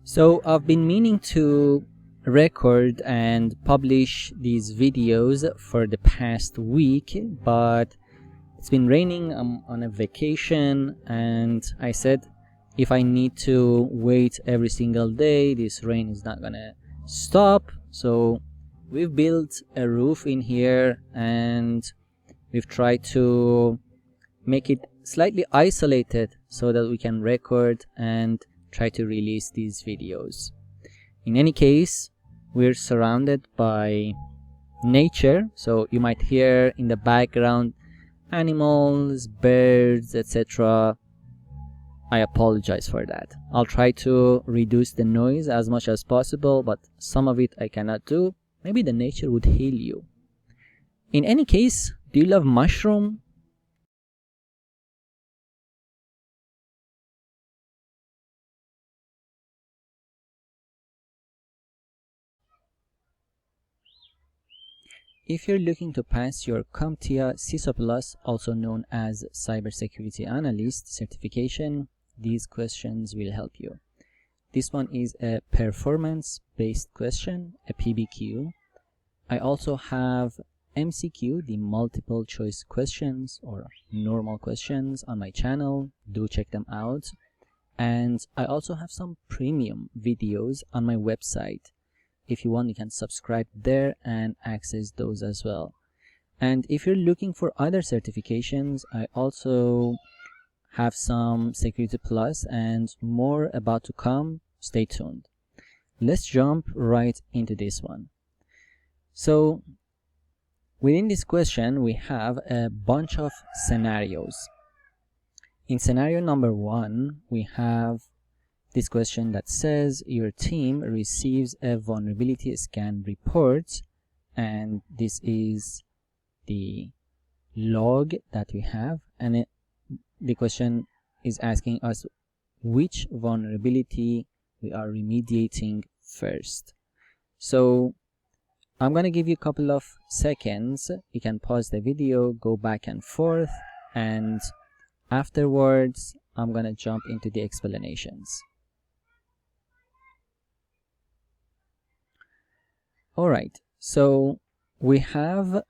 So I've been meaning to record and publish these videos for the past week, but it's been raining. I'm on a vacation, and I said if I need to wait every single day, this rain is not gonna stop. So we've built a roof in here, and we've tried to make it slightly isolated so that we can record and try to release these videos. In any case, we're surrounded by nature, so you might hear in the background animals, birds, etc. I apologize for that. I'll try to reduce the noise as much as possible, but some of it I cannot do. Maybe the nature would heal you. In any case, do you love mushroom? If you're looking to pass your CompTIA CySA Plus, also known as cybersecurity analyst certification, these questions will help you. This one is a performance-based question, a PBQ. I also have MCQ, the multiple choice questions or normal questions on my channel. Do check them out. And I also have some premium videos on my website. If you want, you can subscribe there and access those as well. And if you're looking for other certifications, I also have some Security Plus and more about to come. Stay tuned. Let's jump right into this one. So within this question, we have a bunch of scenarios. In scenario number 1, we have this question that says your team receives a vulnerability scan report, and this is the log that we have, and the question is asking us which vulnerability we are remediating first. So I'm going to give you a couple of seconds. You can pause the video, go back and forth, and afterwards I'm going to jump into the explanations. Alright, so we have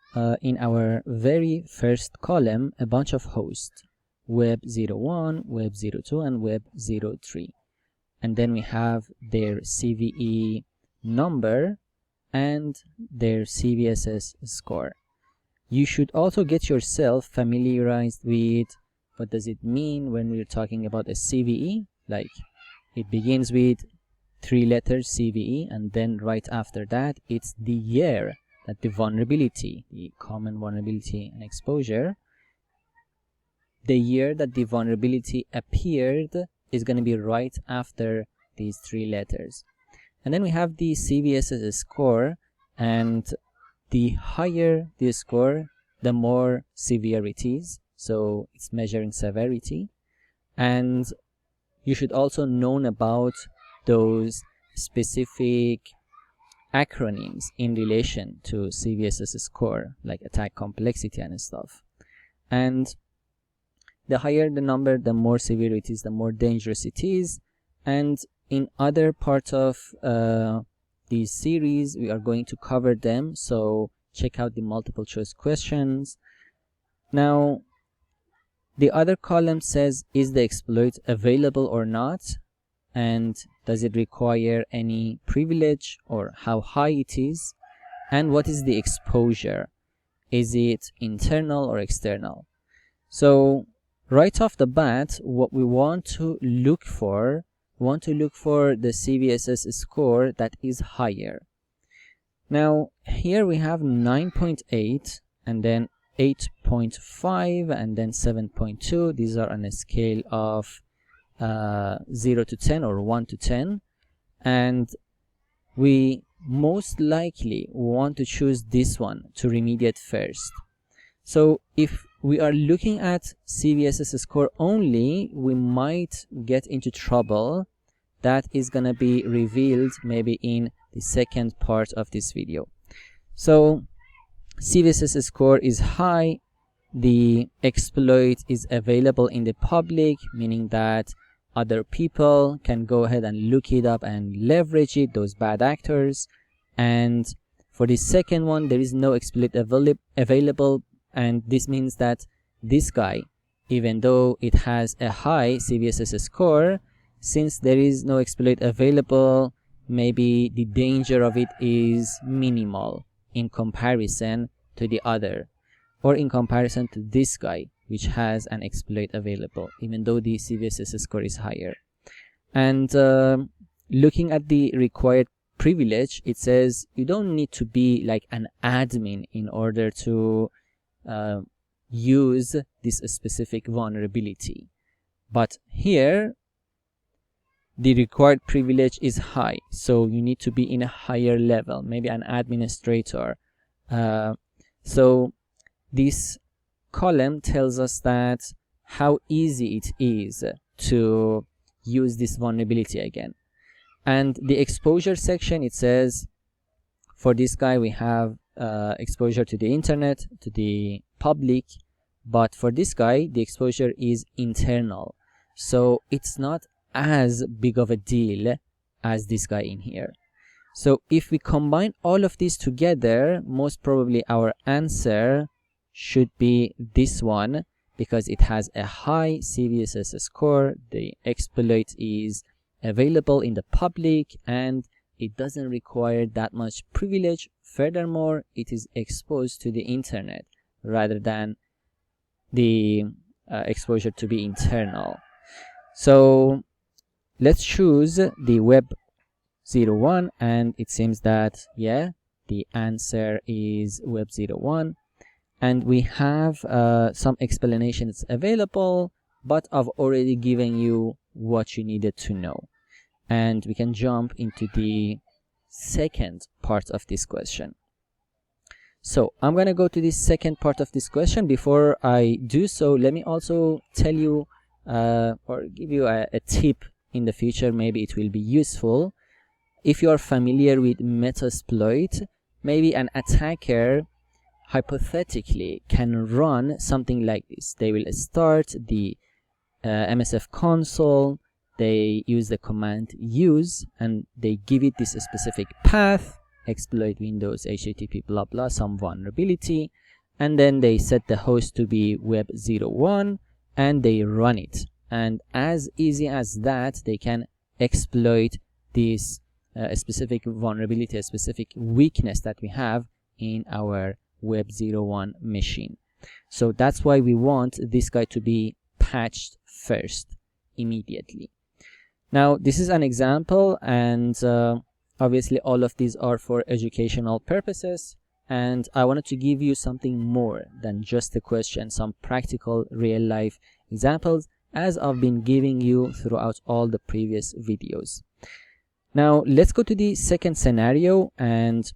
in our very first column a bunch of hosts, web 01, web 02, and web 03. And then we have their CVE number and their CVSS score. You should also get yourself familiarized with what does it mean when we're talking about a CVE. Like, it begins with 3 letters CVE, and then right after that it's the year that the vulnerability, the common vulnerability and exposure, the year that the vulnerability appeared is going to be right after these 3 letters. And then we have the CVSS score, and the higher the score, the more severe it is, so it's measuring severity. And you should also know about those specific acronyms in relation to CVSS score, like attack complexity and stuff. And the higher the number, the more severe it is, the more dangerous it is. And in other parts of this series, we are going to cover them, so check out the multiple choice questions. Now, the other column says, is the exploit available or not? And does it require any privilege, or how high it is? And what is the exposure? Is it internal or external? So right off the bat, what we want to look for, the CVSS score that is higher. Now here we have 9.8 and then 8.5 and then 7.2. These are on a scale of 0 to 10 or 1 to 10, and we most likely want to choose this one to remediate first. So if we are looking at CVSS score only, we might get into trouble. That is gonna be revealed maybe in the second part of this video. So CVSS score is high, the exploit is available in the public, meaning that other people can go ahead and look it up and leverage it, those bad actors. And for the second one, there is no exploit available, and this means that this guy, even though it has a high CVSS score, since there is no exploit available, maybe the danger of it is minimal in comparison to the other, or in comparison to this guy, which has an exploit available, even though the CVSS score is higher. And looking at the required privilege, it says you don't need to be like an admin in order to use this specific vulnerability. But here, the required privilege is high, so you need to be in a higher level, maybe an administrator. So this column tells us that how easy it is to use this vulnerability again. And the exposure section, it says for this guy we have exposure to the internet, to the public, but for this guy the exposure is internal, so it's not as big of a deal as this guy in here. So if we combine all of these together, most probably our answer should be this one, because it has a high CVSS score, the exploit is available in the public, and it doesn't require that much privilege. Furthermore, it is exposed to the internet rather than the exposure to be internal. So let's choose the web 01, and it seems that yeah, the answer is web 01, and we have some explanations available, but I've already given you what you needed to know, and we can jump into the second part of this question. So I'm gonna go to the second part of this question. Before I do so, let me also tell you or give you a tip in the future. Maybe it will be useful. If you are familiar with Metasploit, maybe an attacker hypothetically can run something like this. They will start the MSF console, they use the command use, and they give it this specific path, exploit Windows HTTP blah blah, some vulnerability, and then they set the host to be web 01 and they run it. And as easy as that, they can exploit this specific vulnerability, a specific weakness that we have in our web 01 machine. So that's why we want this guy to be patched first, immediately. Now this is an example, and obviously all of these are for educational purposes, and I wanted to give you something more than just a question, some practical real life examples, as I've been giving you throughout all the previous videos. Now let's go to the second scenario, and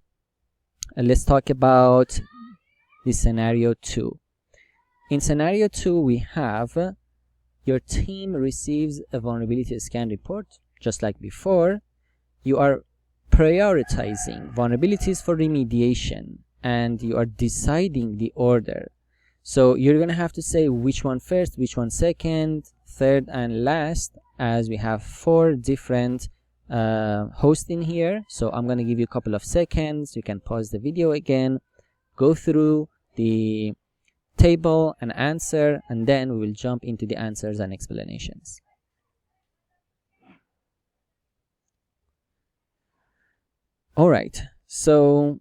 let's talk about the scenario 2. In scenario 2, we have your team receives a vulnerability scan report, just like before. You are prioritizing vulnerabilities for remediation, and you are deciding the order. So you're gonna have to say which one first, which one second, third, and last, as we have 4 different hosts in here. So I'm gonna give you a couple of seconds. You can pause the video again, go through the table and answer, and then we will jump into the answers and explanations. All right, so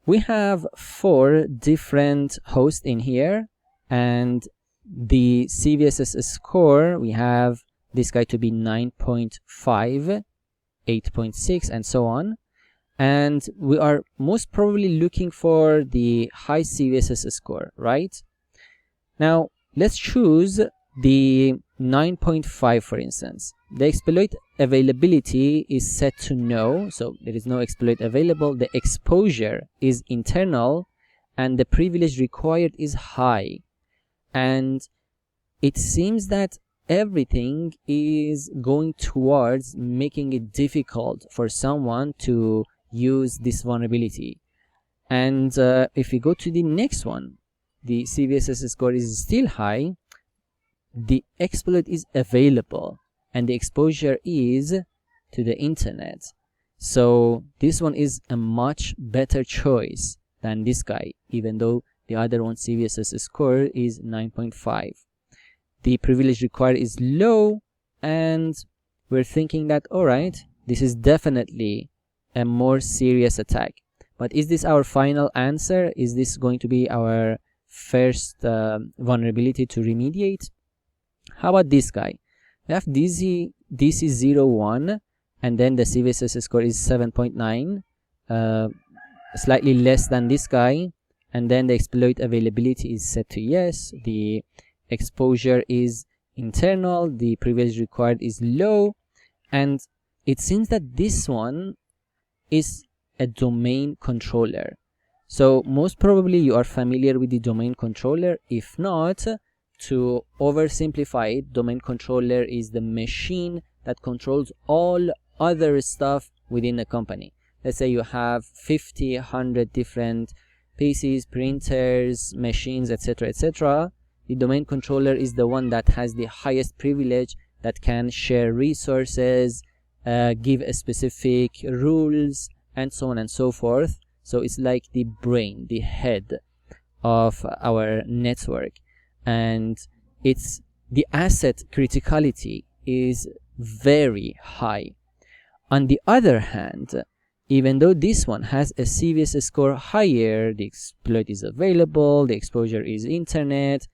we have 4 different hosts in here, and the CVSS score, we have this guy to be 9.5, 8.6, and so on. And we are most probably looking for the high CVSS score, right? Now let's choose the 9.5, for instance. The exploit availability is set to no, so there is no exploit available. The exposure is internal, and the privilege required is high. And it seems that everything is going towards making it difficult for someone to use this vulnerability. And if we go to the next one, the CVSS score is still high, the exploit is available, and the exposure is to the internet. So this one is a much better choice than this guy, even though the other one CVSS score is 9.5. The privilege required is low, and we're thinking that, alright, this is definitely a more serious attack. But is this our final answer? Is this going to be our first vulnerability to remediate? How about this guy? We have DC01, and then the CVSS score is 7.9, slightly less than this guy, and then the exploit availability is set to yes, the exposure is internal, the privilege required is low, and it seems that this one is a domain controller. So most probably you are familiar with the domain controller. If not, to oversimplify it, domain controller is the machine that controls all other stuff within a company. Let's say you have 50, 100 different PCs, printers, machines, etc., etc. The domain controller is the one that has the highest privilege, that can share resources, give a specific rules, and so on and so forth. So it's like the brain, the head of our network, and it's the asset criticality is very high. On the other hand, even though this one has a CVSS score higher, the exploit is available, the exposure is internet,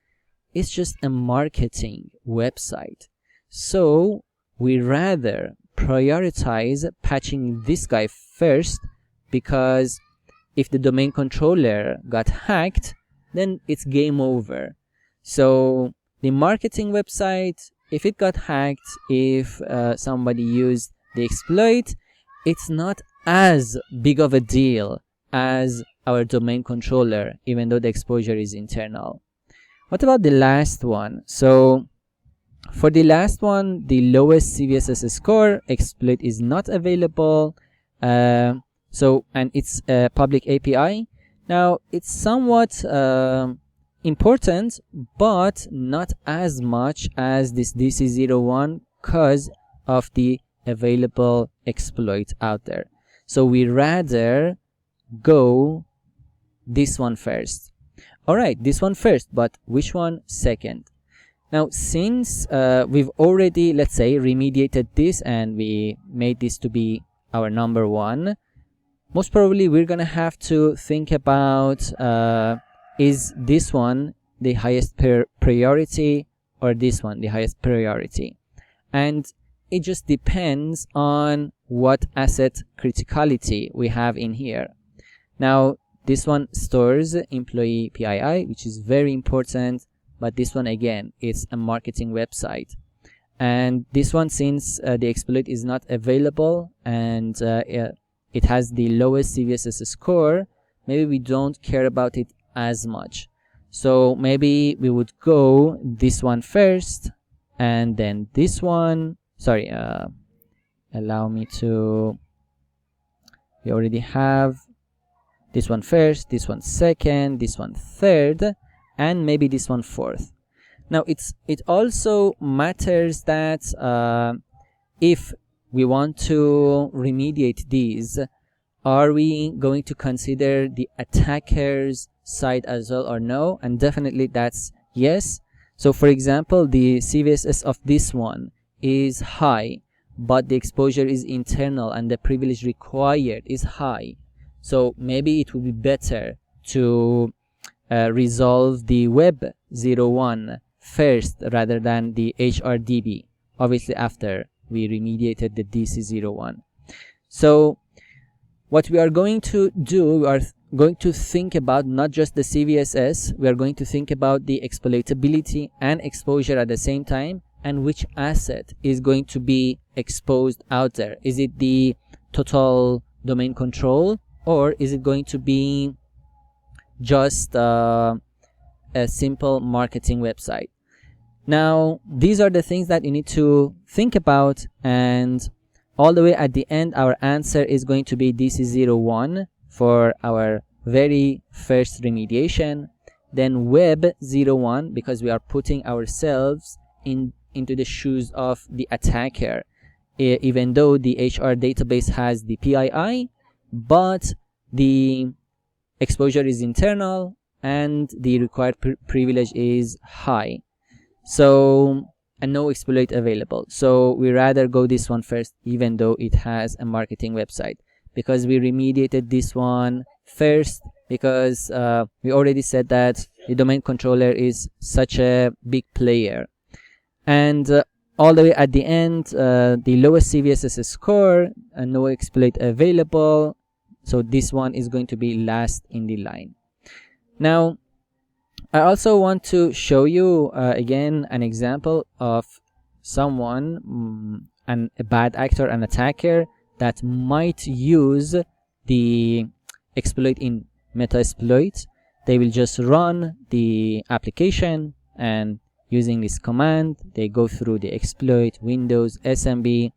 it's just a marketing website. So we rather prioritize patching this guy first, because if the domain controller got hacked, then it's game over. So the marketing website, if it got hacked, if somebody used the exploit, it's not as big of a deal as our domain controller, even though the exposure is internal. What about the last one? So for the last one, the lowest CVSS score, exploit is not available. And it's a public API. Now it's somewhat important, but not as much as this DC01 because of the available exploit out there. So we rather go this one first. Alright, this one first, but which one second? Now since we've already, let's say, remediated this and we made this to be our number one, most probably we're gonna have to think about is this one the highest priority or this one the highest priority, and it just depends on what asset criticality we have in here. Now this one stores employee PII, which is very important, but this one again, it's a marketing website, and this one, since the exploit is not available and it has the lowest CVSS score, maybe we don't care about it as much. So maybe we would go this one first and then this one. Sorry, allow me to, we already have this one first, this one second, this one third, and maybe this one fourth. Now it also matters that if we want to remediate these, are we going to consider the attacker's side as well or no? And definitely that's yes. So for example, the CVSS of this one is high, but the exposure is internal and the privilege required is high. So maybe it would be better to resolve the Web01 first rather than the HRDB, obviously after we remediated the DC01. So what we are going to do, we are going to think about not just the CVSS, we are going to think about the exploitability and exposure at the same time, and which asset is going to be exposed out there. Is it the total domain control, or is it going to be just a simple marketing website? Now these are the things that you need to think about, and all the way at the end our answer is going to be DC01 for our very first remediation, then Web01 because we are putting ourselves in into the shoes of the attacker. Even though the HR database has the PII, but the exposure is internal and the required privilege is high, so and no exploit available. So we rather go this one first, even though it has a marketing website, because we remediated this one first, because we already said that the domain controller is such a big player. And all the way at the end, the lowest CVSS score and no exploit available, so this one is going to be last in the line. Now I also want to show you again an example of someone, a bad actor, an attacker that might use the exploit in Metasploit. They will just run the application, and using this command they go through the exploit, Windows, SMB,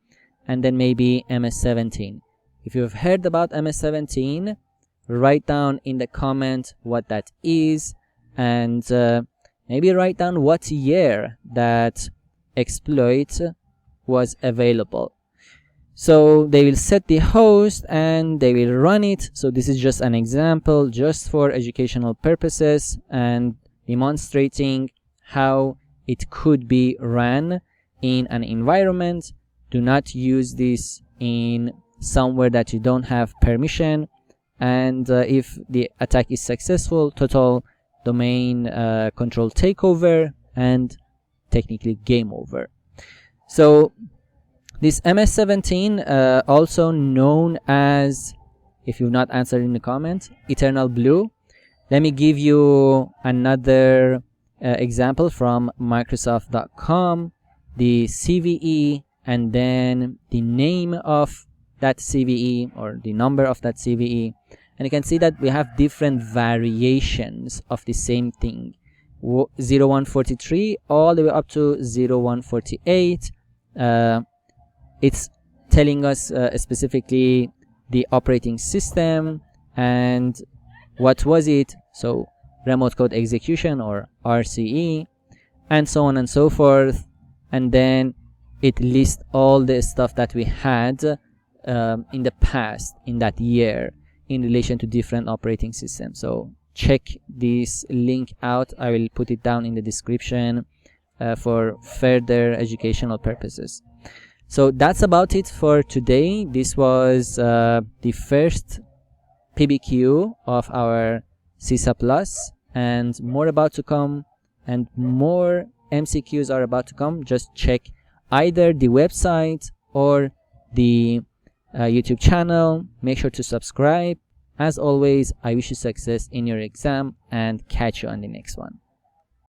and then maybe MS-17. If you've heard about MS-17, write down in the comment what that is, and maybe write down what year that exploit was available. So they will set the host and they will run it. So this is just an example, just for educational purposes and demonstrating how it could be ran in an environment. Do not use this in somewhere that you don't have permission, and if the attack is successful, total domain control takeover and technically game over. So this MS-17, also known as, if you've not answered in the comment, Eternal Blue. Let me give you another example from Microsoft.com, the CVE, and then the name of that CVE or the number of that CVE. And you can see that we have different variations of the same thing, 0143 all the way up to 0148. It's telling us specifically the operating system and what was it, so remote code execution or RCE, and so on and so forth. And then it lists all the stuff that we had in the past, in that year, in relation to different operating systems. So check this link out. I will put it down in the description for further educational purposes. So that's about it for today. This was the first PBQ of our CySA Plus, and more about to come, and more MCQs are about to come. Just check either the website or the YouTube channel. Make sure to subscribe. As always, I wish you success in your exam and catch you on the next one.